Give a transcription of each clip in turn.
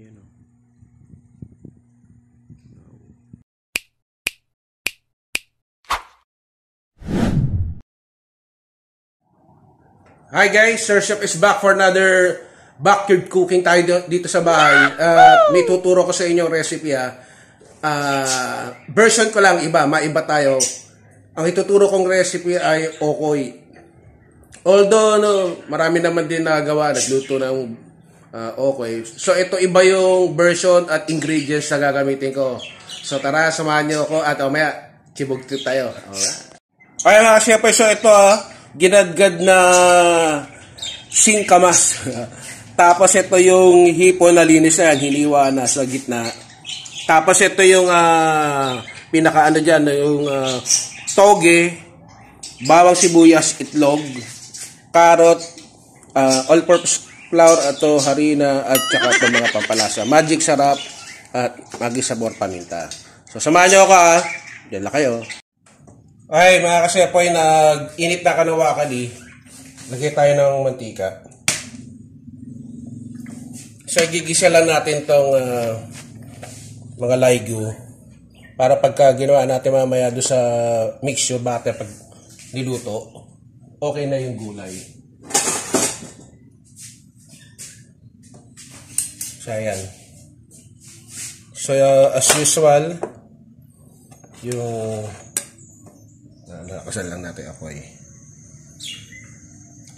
Yan o. Hi guys, Sir Chef is back for another backyard cooking tayo dito sa bahay. May tuturo ko sa inyong recipe version ko lang iba, maiba tayo. Ang ituturo kong recipe ay okoy. Although marami naman din nagawa, nagluto ng okoy. So ito iba yung version at ingredients na gagamitin ko. So tara, samahan niyo ako at mamaya chibugtip tayo. Alright. Okay mga chef, so ito ginadgad na singkamas. Tapos ito yung hipon na linis na, hiniwa na sa gitna. Tapos ito yung pinakaano dyan, yung toge, bawang sibuyas, itlog, carrot, all-purpose flour, ato harina, at saka ito mga pampalasa. Magic sarap at magic sabor paminta. So samahan nyo ako Diyan lang kayo. Ay, mga kasepoy, nag-init na kanawakali. Lagay tayo ng mantika. So, gigisa lang natin tong mga laigo para pagka ginawa natin mamaya doon sa mixture batter pag niluto, okay na yung gulay. So, ayan. So, as usual, yung nakasal lang natin apoy.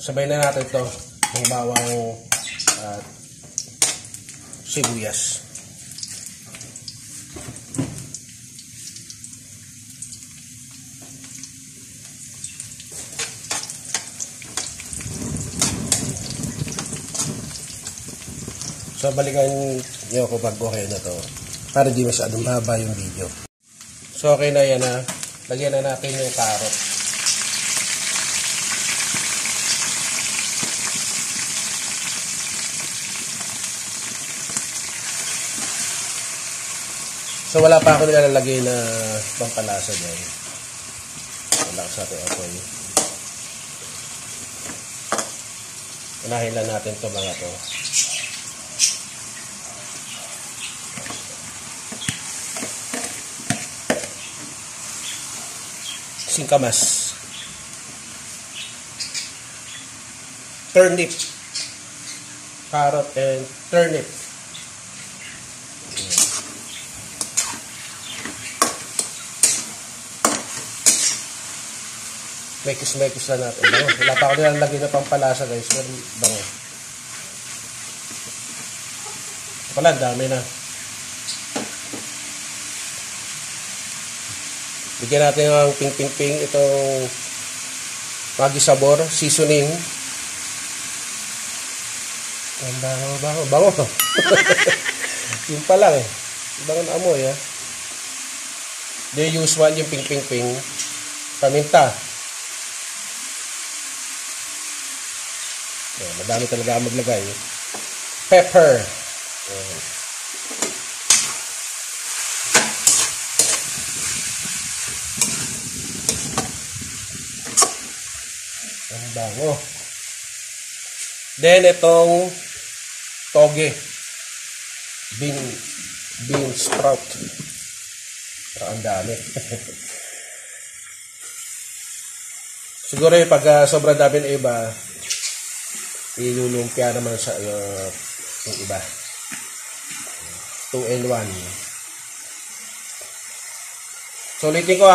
Sabay na natin ito ng bawang at sibuyas. So balikan nyo ako pag okay na to para di masyadong mahaba yung video. So okay na yan Lagyan na natin yung carrot. So wala pa ako nilalagay na pampalasa dyan. Wala ko sa ating apoy. Unahin lang natin ito mga to. Singkamas, turnip, carrot and turnip. Mekis-mekis na natin. Wala pa ako nilalagay na pampalasa guys. Pero bango. Wala, dami na. Bigyan natin ng ping-ping-ping itong magi sabor, seasoning. Ang bango to. Yun pa lang Bango na amoy The usual yung ping-ping-ping. Paminta. Madami talaga maglagay. Pepper. Ang bango. Then itong toge. Bean sprout. Pero ang dami. Siguro pag sobrang dami na iba, ilulumpia naman sa yung iba. 2 in 1. So ulitin ko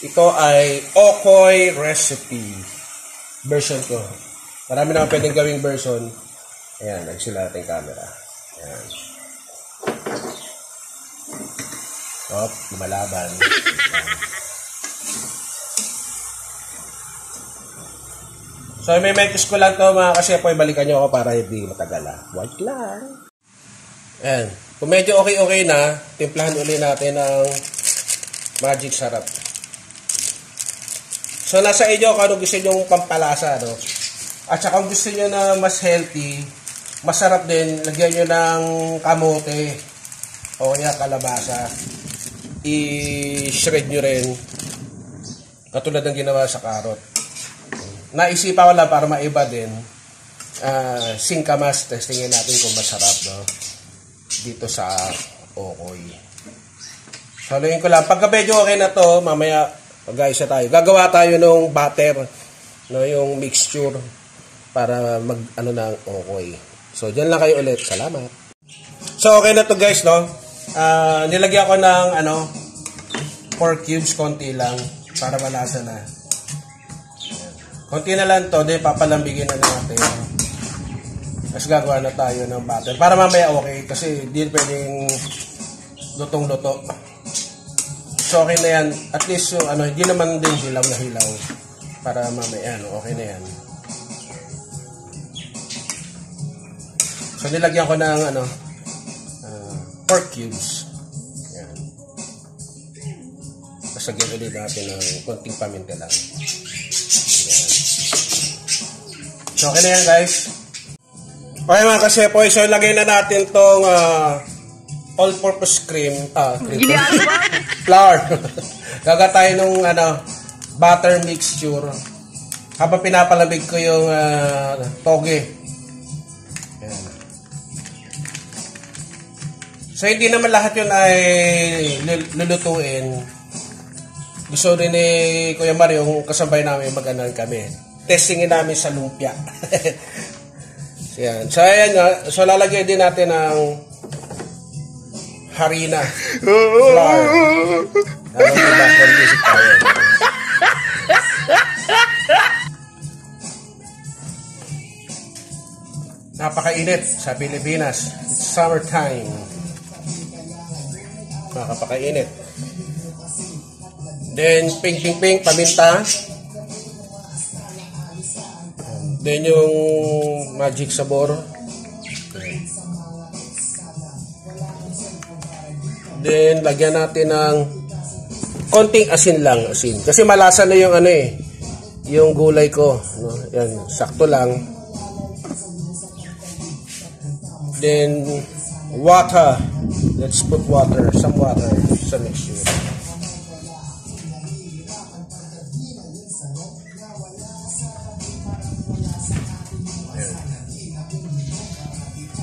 ito ay okoy recipe version ko. Marami naman pwedeng gawing version. Ayan, nagsila natin camera. Ayan. Lumalaban. So may mekis ko lang to mga kasi po balikan nyo ako para hindi matagal Wait lang. Ayan. Kung medyo okay na, timplahan ulit natin ng magic sarap. So, nasa inyo kung ano gusto nyo pampalasa, At saka kung gusto nyo na mas healthy, masarap din, lagyan nyo ng kamote o kaya kalabasa. I-shred nyo rin. Katulad ng ginawa sa carrot. Naisipa ko lang para maiba din. Singkamas, testingin natin kung masarap, dito sa okoy. Haluin ko lang. Pagka medyo okay na to, mamaya mag-ayos na tayo. Gagawa tayo ng butter, no, yung mixture para mag ano na ang okoy. So, dyan lang kayo ulit. Salamat. So, okay na to guys, no? Nilagyan ko ng 4 cubes, konti lang para malasa na. Konti na lang to, then papalambigin na natin. Tapos gagawa na tayo ng butter. Para mamaya okay, kasi di pwedeng lutong-luto. So okay na yan. At least yung hindi naman din hilaw na hilaw. Para mamaya okay na yan. So nilagyan ko ng 4 cubes. Yan. Tapos lagyan ulit natin ng konting paminta lang. Yan. So okay na yan guys. Okay mga kasepoy, so ilagay na natin tong all-purpose cream. Flour. Gaga tayo nung butter mixture. Habang pinapalamig ko yung toge. Ayan. So hindi naman lahat yun ay lulutuin. Gusto rin ni Kuya Mario, yung kasabay namin mag-anan kami. Testingin namin sa lumpia. Yan. So, ayan nga. So, lalagyan din natin ng harina. Flour. Background music tayo. Napakainit sa Pilipinas. It's summertime. Napakainit. Then, pink, paminta. Then yung magic sabor. Then lagyan natin ng konting asin lang, asin. Kasi malasa na yung yung gulay ko, no? Yan, sakto lang. Then water. Let's put water, some water sa mixture.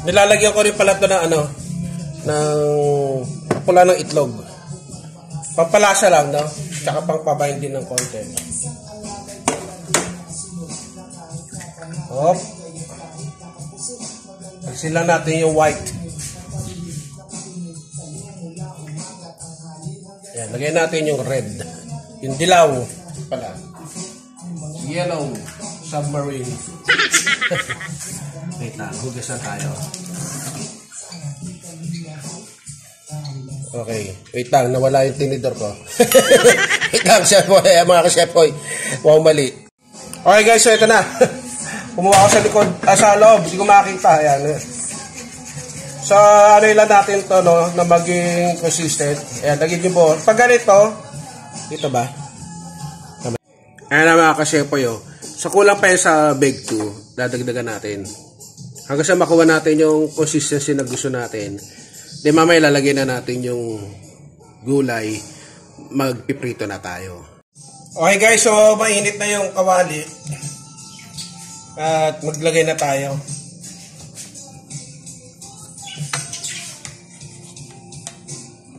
Nilalagyan ko rin pala ito ng ng pula ng itlog. Pampalasa lang, no? Tsaka pangpabahin din ng konti. Hop. Pagsin lang natin yung white. Yan, lagyan natin yung red. Yung dilaw pala. Yellow submarine. Wait lang, hugasan tayo. Okay, wait lang, nawala yung tinidor ko. Wait lang, mga ka-shepoy. Wow, mali. Okay guys, so ito na. Kumuha ko sa likod, sa loob, hindi ko makakita. Ayan. So, lang natin to, no, na maging consistent. Ayan, lagyan yung buo. Pag ganito, dito ba? Ayan na mga ka-shepoy, oh. So, kulang pa yun sa bake 2. Dadagdagan natin. Hanggang sa makuha natin yung consistency na gusto natin. Then mamaya lalagyan na natin yung gulay. Magpiprito na tayo. Okay guys, so mainit na yung kawali. At maglagay na tayo.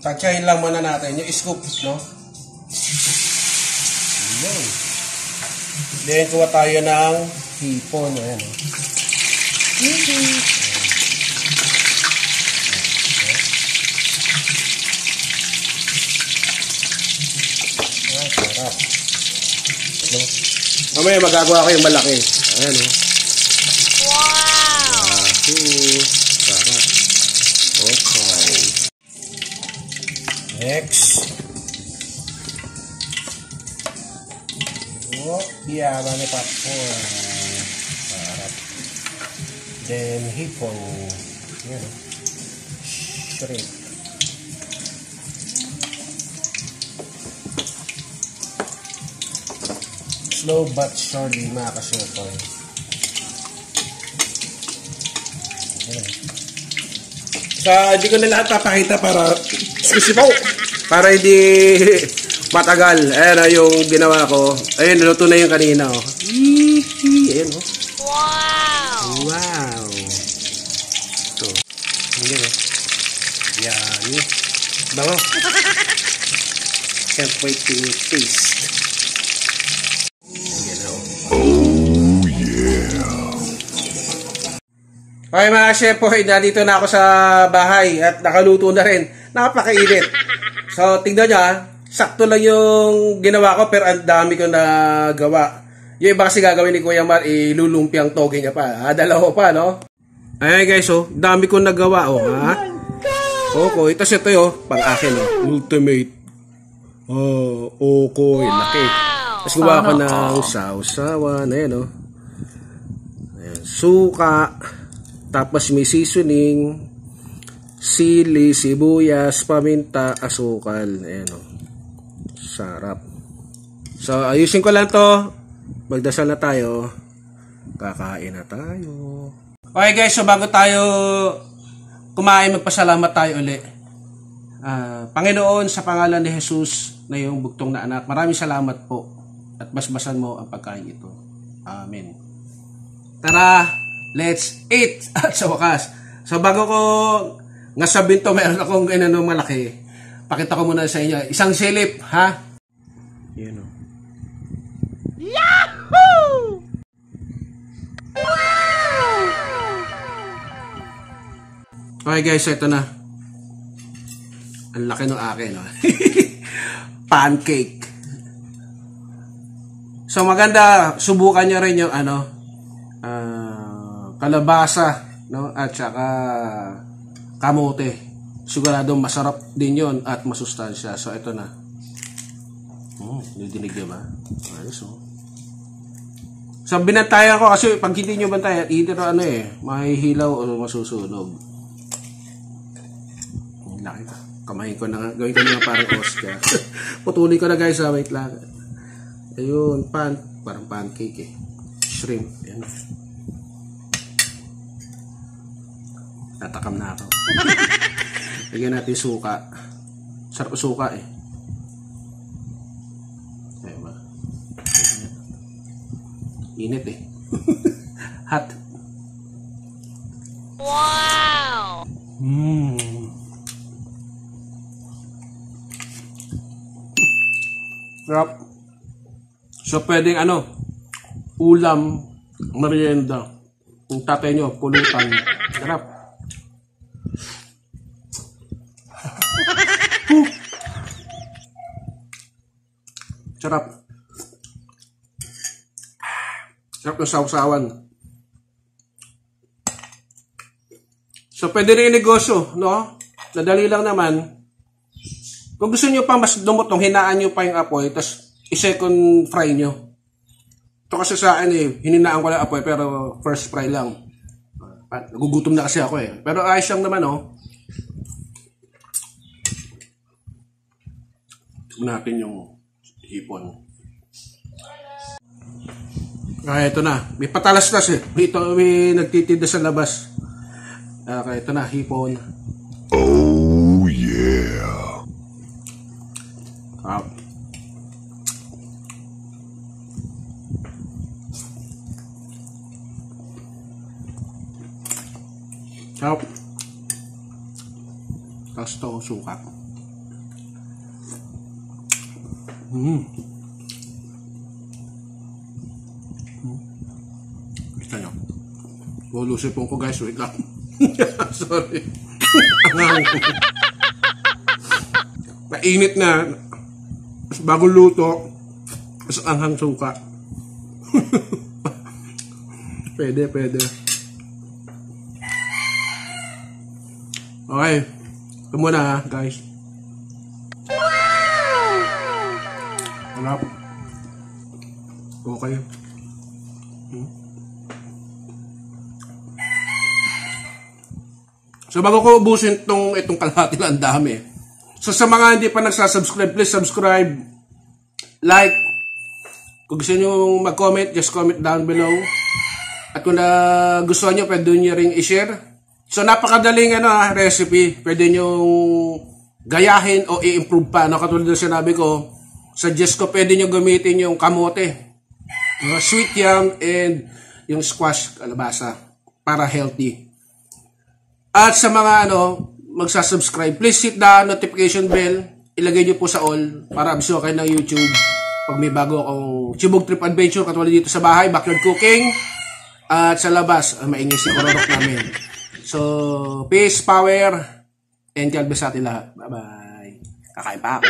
Tansyahin lang muna natin yung scoop, no? Ayan. Then kuha tayo ng hipon. Ayan, no? Sarap. No? Mamaya magagawa ko yung malaki. Ayan, oh. Wow! Sarap. Okay. Next. Oh, yeah, mani popcorn. Sarap. Then, hipon. Ayan, oh. Shrimp. Slow but surely, mga ka-shepoy. So, hindi ko na lahat papakita para hindi matagal. Ayan yung ginawa ko. Ayun, naluto na yung kanina. Oh. Ayan, oh. Wow! Wow! Ito. Ayan, oh. Bango. Can't wait to taste. Oh yeah. Okay mga chef po, nandito na ako sa bahay at nakaluto na rin. Napakainit. So tingnan nyo sakto lang yung ginawa ko pero ang dami ko na gawa. Yung iba kasi gagawin ni Kuya Mar, ilulumpiang toge niya pa. Dalawa pa, no? Ayan guys, dami ko nagawa, ha? Okay, ito pang akin, ultimate. Okay, laki. Tapos gawa ko ng sausawan, ayan, Ayan, suka. Tapos may seasoning, sili, sibuyas, paminta, asukal. Ayan, sarap. So, ayusin ko lang to. Magdasal na tayo. Kakain na tayo. Okay guys, so bago tayo kumain, magpasalamat tayo uli. Panginoon, sa pangalan ni Jesus na iyong bugtong na anak, maraming salamat po at basbasan mo ang pagkain ito. Amen. Tara, let's eat! At sa wakas, so bago ko ngasabin to, meron akong malaki. Pakita ko muna sa inyo. Isang silip, ha? Yan o. Yahoo! Okay guys, ito na. Ang laki ng akin, pancake. So maganda, subukan nyo rin yung kalabasa, at saka kamote. Siguradong masarap din yon at masustansya. So ito na. Didinig niyo ba? Ayos, So binantayan ko kasi pag hindi nyo bantayan, either mahihilaw o masusunog. Laki ka. Kamahin ko na, gawin ko na parang Oscar. Putuli ko na guys, wait lang. Ayun, parang pancake shrimp, yan. Tatakam na ako. Lagyan natin suka. Sarap suka Ayun ba? Init Hot. Wow! Sarap. So pwedeng ulam, merienda. Kung tatay nyo, pulutan. Sarap. Sarap. Sarap ng sausawan. So pwede rin yung negosyo, no? Nadali lang naman. Kung gusto nyo pa mas dumutong, hinaan nyo pa yung apoy, tapos i-second fry nyo. Ito kasi sa akin hininaan ko lang apoy, pero first fry lang. Nagugutom na kasi ako Pero ayos lang naman natin yung hipon. Ito na. May patalas-tas may nagtitinda sa labas. Ito na, hipon. Oh yeah. Sarap. Tapos ito, suka. Kita nyo. Bulusipon ko guys, wait lang. Sorry. Mainit na. Bagong luto. Mas anghang suka. Pwede. Okay. Ito muna guys. Harap. Okay. So bago ko ubusin itong kalahati lang, dami. So sa mga hindi pa nagsasubscribe, please subscribe, like. Kung gusto nyo mag-comment, just comment down below. At kung gusto nyo, pwede nyo ring i-share. So napakadaling recipe. Pwede nyo gayahin o i-improve pa. Katulad ng sinabi ko, suggest ko pwede nyo gamitin yung kamote, sweet yam, and yung squash, kalabasa, para healthy. At sa mga magsasubscribe, please hit the notification bell. Ilagay nyo po sa all para absorb kayo ng YouTube pag may bago akong Chibog Trip Adventure katulad dito sa bahay, backyard cooking, at sa labas, maingay si Kororok namin. So, peace, power, and God bless sa atin lahat. Bye-bye. Kakain pa ako.